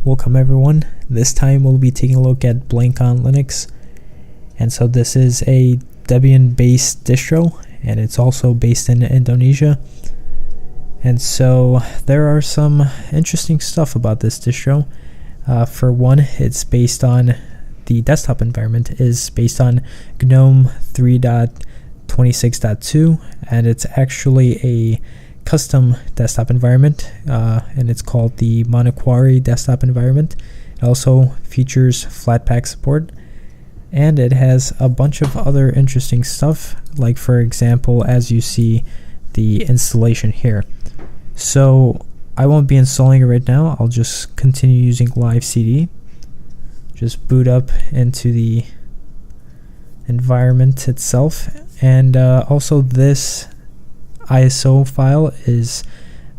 Welcome everyone. This time we'll be taking a look at BlankOn Linux. And so this is a Debian based distro, and it's also based in Indonesia. And so there are some interesting stuff about this distro. For one, it's based on the desktop environment is based on GNOME 3.26.2, and it's actually a custom desktop environment, and it's called the Manokwari desktop environment. It also features Flatpak support, and it has a bunch of other interesting stuff, like for example, as you see, the installation here. So I won't be installing it right now. I'll just continue using live CD. Just boot up into the environment itself, and also this ISO file is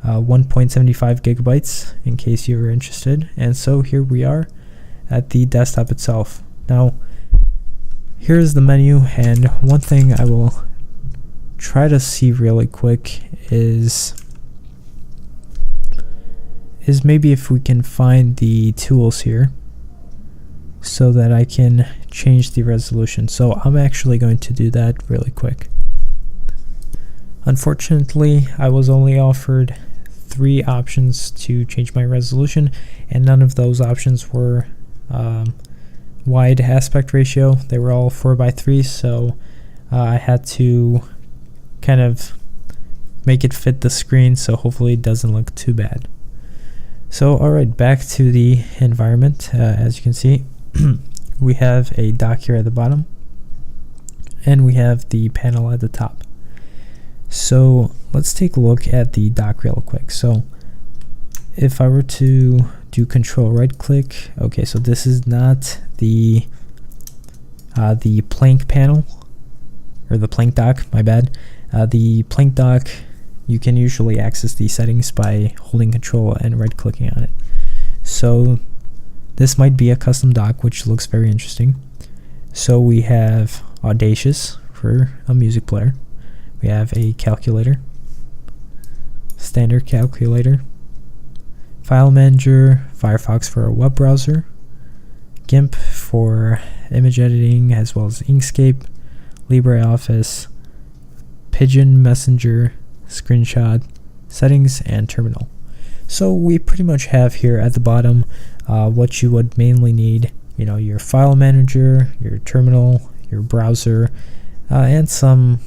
1.75 gigabytes in case you were interested. And so here we are at the desktop itself. Now here's the menu, and one thing I will try to see really quick is maybe if we can find the tools here so that I can change the resolution. So I'm actually going to do that really quick. Unfortunately, I was only offered 3 options to change my resolution, and none of those options were wide aspect ratio. They were all 4:3, so I had to kind of make it fit the screen, so hopefully it doesn't look too bad. So alright, back to the environment. As you can see, we have a dock here at the bottom, and we have the panel at the top. So let's take a look at the dock real quick. So if I were to do control right click, okay, so this is not the plank panel, or the plank dock, my bad. The plank dock, you can usually access the settings by holding control and right clicking on it. So this might be a custom dock, which looks very interesting. So we have Audacious for a music player. We have a calculator, standard calculator, file manager, Firefox for a web browser, GIMP for image editing, as well as Inkscape, LibreOffice, Pigeon Messenger, screenshot, settings, and terminal. So we pretty much have here at the bottom what you would mainly need, your file manager, your terminal, your browser, and some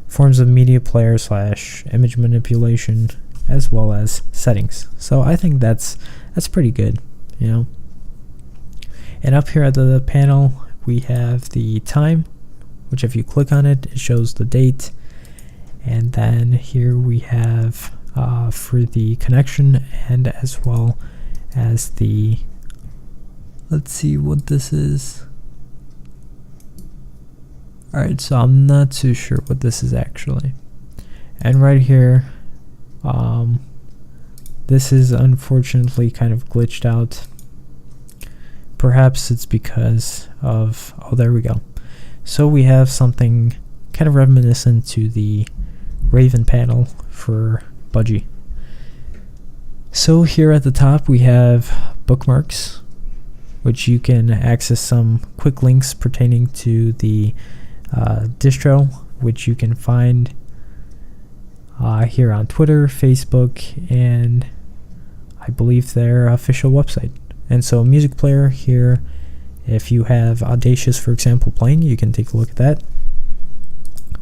forms of media player / image manipulation, as well as settings. So I think that's pretty good, And up here at the panel, we have the time, which if you click on it, it shows the date. And then here we have for the connection, and as well as the, let's see what this is. Alright, so I'm not too sure what this is actually. And right here, this is unfortunately kind of glitched out. Perhaps it's because of, oh, there we go. So we have something kind of reminiscent to the Raven panel for Budgie. So here at the top we have bookmarks, which you can access some quick links pertaining to the distro, which you can find here on Twitter, Facebook, and I believe their official website. And so music player here, if you have Audacious, for example, playing, you can take a look at that.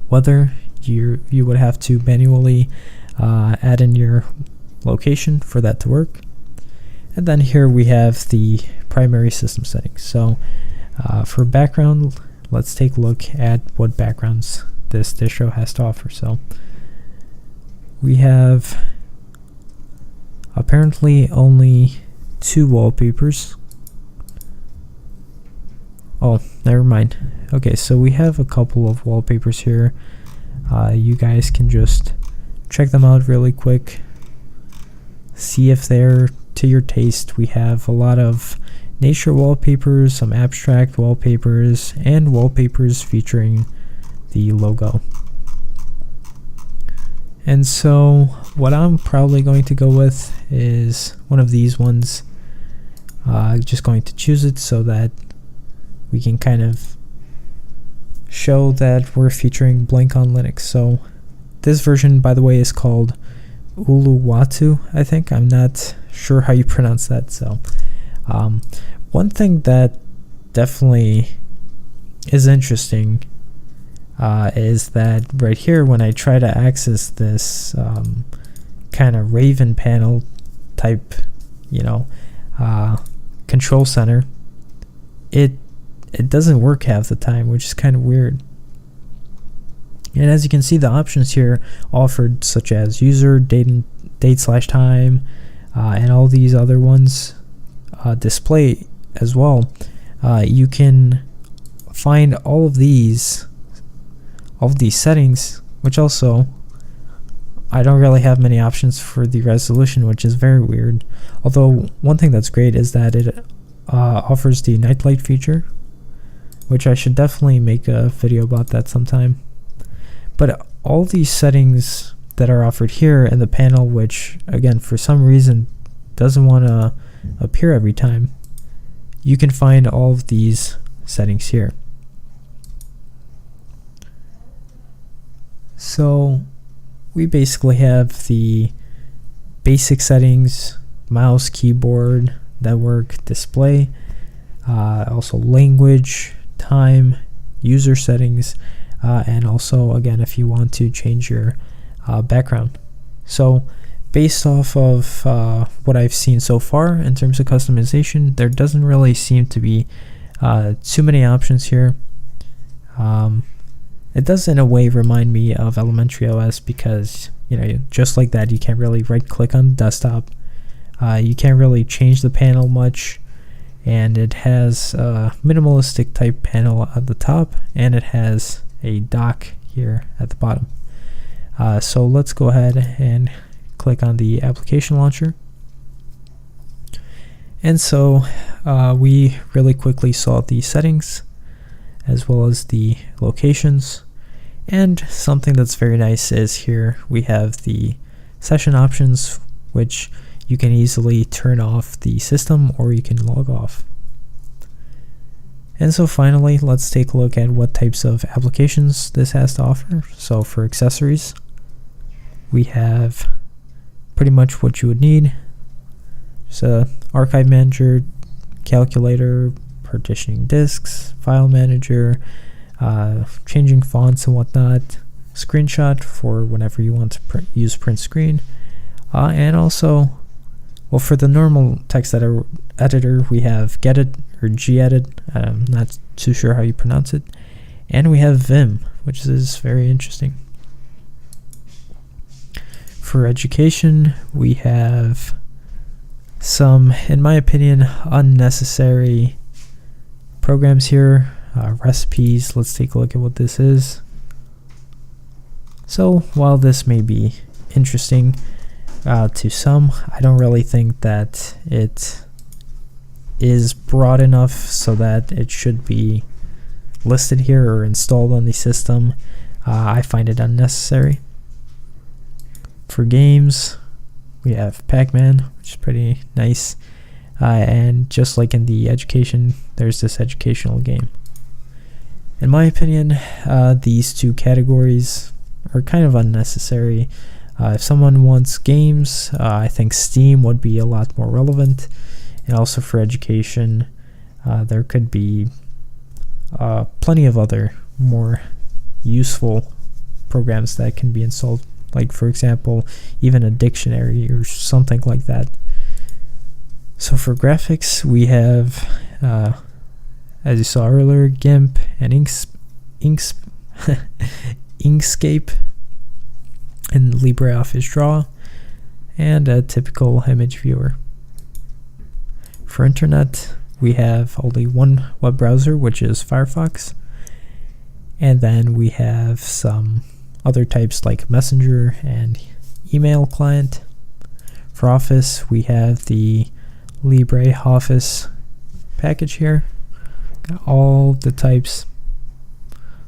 Whether you would have to manually add in your location for that to work. And then here we have the primary system settings. So for background, let's take a look at what backgrounds this distro has to offer. So we have apparently only 2 wallpapers. Oh, never mind. Okay, so we have a couple of wallpapers here. You guys can just check them out really quick, see if they're to your taste. We have a lot of nature wallpapers, some abstract wallpapers, and wallpapers featuring the logo. And so what I'm probably going to go with is one of these ones. Just going to choose it so that we can kind of show that we're featuring BlankOn Linux. So this version, by the way, is called Uluwatu, I think. I'm not sure how you pronounce that. So one thing that definitely is interesting is that right here, when I try to access this kind of Raven panel type, control center, it doesn't work half the time, which is kind of weird. And as you can see, the options here offered, such as user, date/time, and all these other ones, display as well. You can find all of these settings, which also I don't really have many options for the resolution, which is very weird. Although one thing that's great is that it offers the nightlight feature, which I should definitely make a video about that sometime. But all these settings that are offered here in the panel, which again for some reason doesn't want to appear every time, you can find all of these settings here. So we basically have the basic settings: mouse, keyboard, network, display, also language, time, user settings, and also again if you want to change your background. So based off of what I've seen so far in terms of customization, there doesn't really seem to be too many options here. It does in a way remind me of Elementary OS because, just like that, you can't really right click on the desktop. You can't really change the panel much, and it has a minimalistic type panel at the top, and it has a dock here at the bottom. So let's go ahead and click on the application launcher. And so we really quickly saw the settings as well as the locations. And something that's very nice is here we have the session options, which you can easily turn off the system or you can log off. And so finally, let's take a look at what types of applications this has to offer. So for accessories, we have pretty much what you would need. There's a archive manager, calculator, partitioning disks, file manager, changing fonts and whatnot, screenshot for whenever you want to use print screen, and also, well, for the normal text editor, we have Gedit or Gedit. I'm not too sure how you pronounce it, and we have Vim, which is very interesting. For education, we have some, in my opinion, unnecessary programs here. Recipes, let's take a look at what this is. So while this may be interesting to some, I don't really think that it is broad enough so that it should be listed here or installed on the system. I find it unnecessary. For games, we have Pac-Man, which is pretty nice, and just like in the education, there's this educational game. In my opinion, these two categories are kind of unnecessary. If someone wants games, I think Steam would be a lot more relevant. And also for education, there could be plenty of other more useful programs that can be installed. Like, for example, even a dictionary or something like that. So for graphics, we have, as you saw earlier, GIMP and Inkscape and LibreOffice Draw, and a typical image viewer. For internet, we have only one web browser, which is Firefox, and then we have some other types like Messenger and email client. For Office, we have the LibreOffice package here. Got all the types.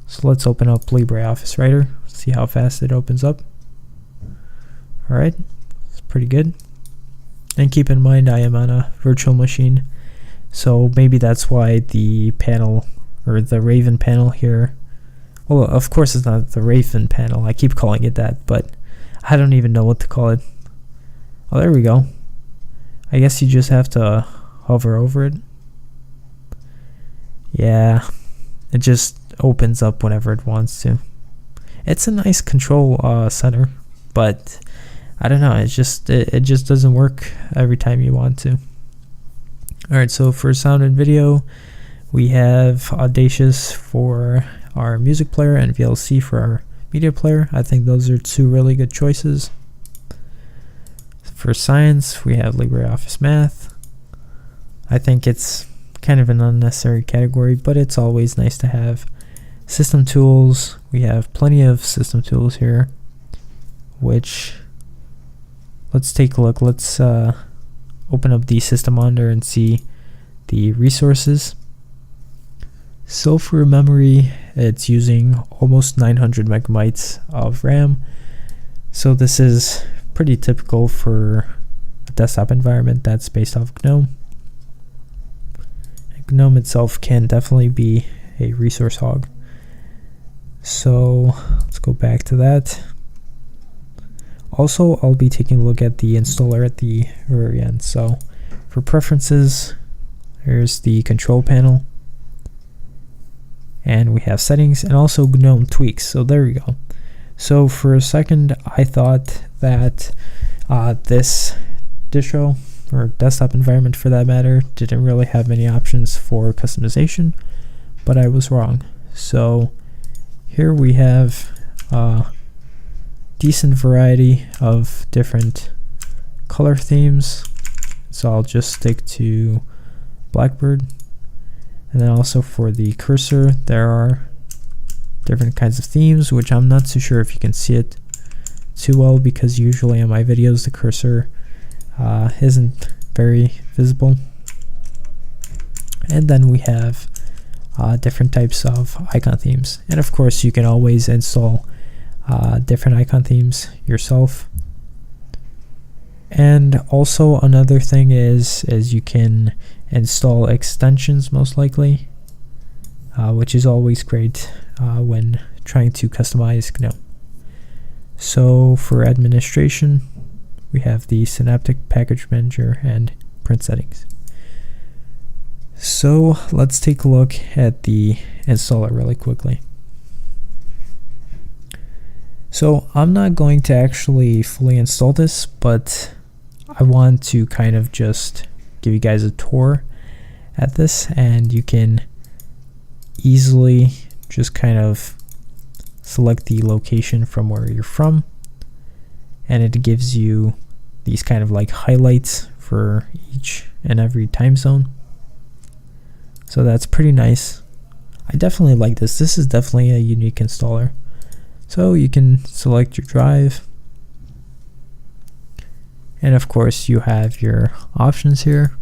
So let's open up LibreOffice Writer, see how fast it opens up. Alright, it's pretty good. And keep in mind I am on a virtual machine So maybe that's why the panel, or the Raven panel here, well, of course it's not the Raven panel, I keep calling it that, but I don't even know what to call it. Oh, there we go. I guess you just have to hover over it. Yeah, it just opens up whenever it wants to. It's a nice control center, but I don't know, it just doesn't work every time you want to. Alright, so for sound and video, we have Audacious for our music player and VLC for our media player. I think those are two really good choices. For science, we have LibreOffice Math. I think it's kind of an unnecessary category, but it's always nice to have. System tools, we have plenty of system tools here, which, let's take a look. Let's open up the system monitor and see the resources. So for memory, it's using almost 900 megabytes of RAM. So this is pretty typical for a desktop environment that's based off GNOME. GNOME itself can definitely be a resource hog. So let's go back to that. Also, I'll be taking a look at the installer at the very end. So for preferences, there's the control panel, and we have settings and also GNOME tweaks. So there we go. So for a second, I thought that this distro, or desktop environment for that matter, didn't really have many options for customization, but I was wrong. So here we have decent variety of different color themes, so I'll just stick to Blackbird. And then also for the cursor, there are different kinds of themes, which I'm not too sure if you can see it too well, because usually in my videos the cursor isn't very visible. And then we have different types of icon themes, and of course you can always install different icon themes yourself. And also another thing is you can install extensions, most likely, which is always great when trying to customize GNOME. So for administration, we have the Synaptic Package Manager and print settings. So let's take a look at the installer really quickly. So I'm not going to actually fully install this, but I want to kind of just give you guys a tour at this, and you can easily just kind of select the location from where you're from, and it gives you these kind of like highlights for each and every time zone. So that's pretty nice. I definitely like this. This is definitely a unique installer. So you can select your drive, and of course you have your options here.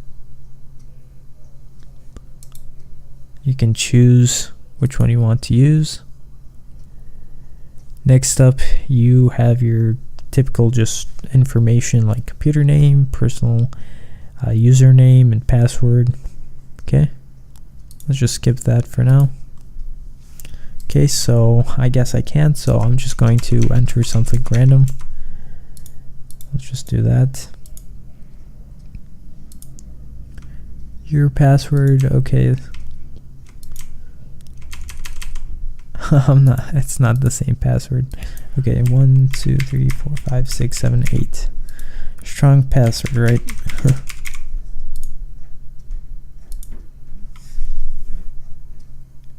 You can choose which one you want to use. Next up, you have your typical just information like computer name, personal username, and password. Okay, let's just skip that for now. Okay, so I guess I can't, so I'm just going to enter something random. Let's just do that. Your password, okay. It's not the same password. Okay, 1 2 3 4 5 6 7 8. Strong password, right?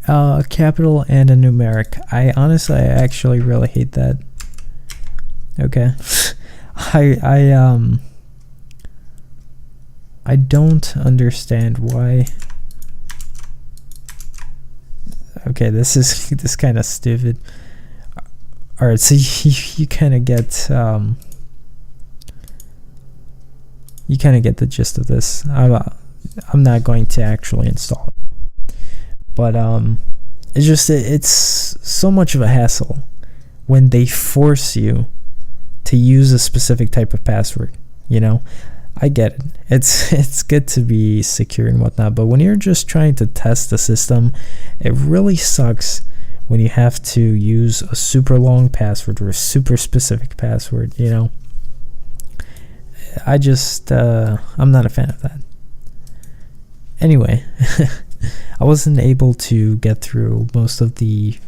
A capital and a numeric. I actually really hate that. Okay. I don't understand why. Okay, this kind of stupid. All right, so you kind of get the gist of this. I'm not going to actually install it. But it's so much of a hassle when they force you to use a specific type of password, you know? I get it. It's good to be secure and whatnot, but when you're just trying to test the system, it really sucks when you have to use a super long password or a super specific password, you know. I just I'm not a fan of that. Anyway, I wasn't able to get through most of the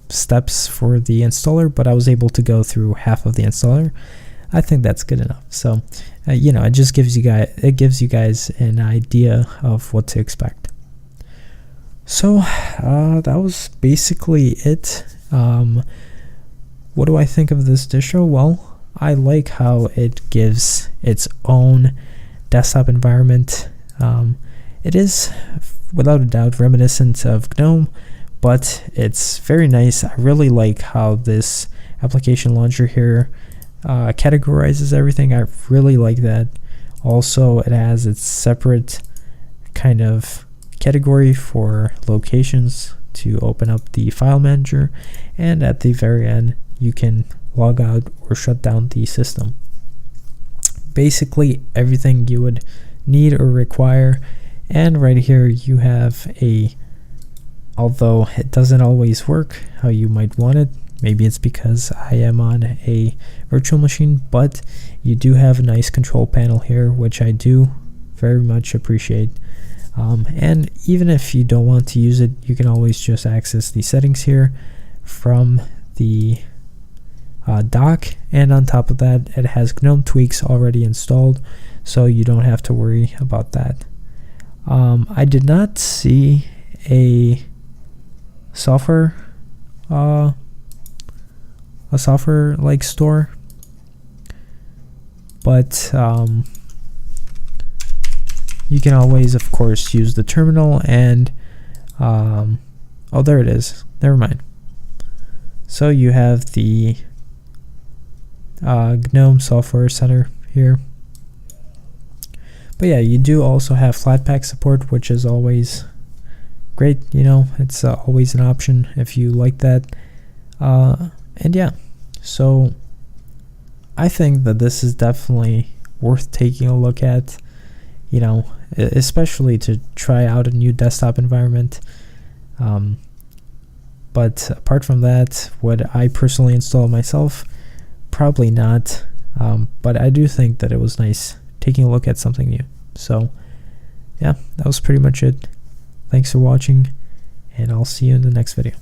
steps for the installer, but I was able to go through half of the installer. I think that's good enough. So, you know, it just gives you guys an idea of what to expect. So, that was basically it. What do I think of this distro? Well, I like how it gives its own desktop environment. It is, without a doubt, reminiscent of GNOME, but it's very nice. I really like how this application launcher here categorizes everything. I really like that. Also, it has its separate kind of category for locations to open up the file manager, and at the very end you can log out or shut down the system. Basically everything you would need or require. And right here you have although it doesn't always work how you might want it, maybe it's because I am on a virtual machine, but you do have a nice control panel here, which I do very much appreciate. And even if you don't want to use it, you can always just access the settings here from the dock, and on top of that it has GNOME tweaks already installed, so you don't have to worry about that. I did not see a software like store, but you can always, of course, use the terminal and oh, there it is, never mind. So you have the GNOME Software Center here. But yeah, you do also have Flatpak support, which is always great. You know, it's always an option if you like that. And yeah, so I think that this is definitely worth taking a look at, you know, especially to try out a new desktop environment. But apart from that, would I personally install myself? Probably not. But I do think that it was nice taking a look at something new. So yeah, that was pretty much it. Thanks for watching, and I'll see you in the next video.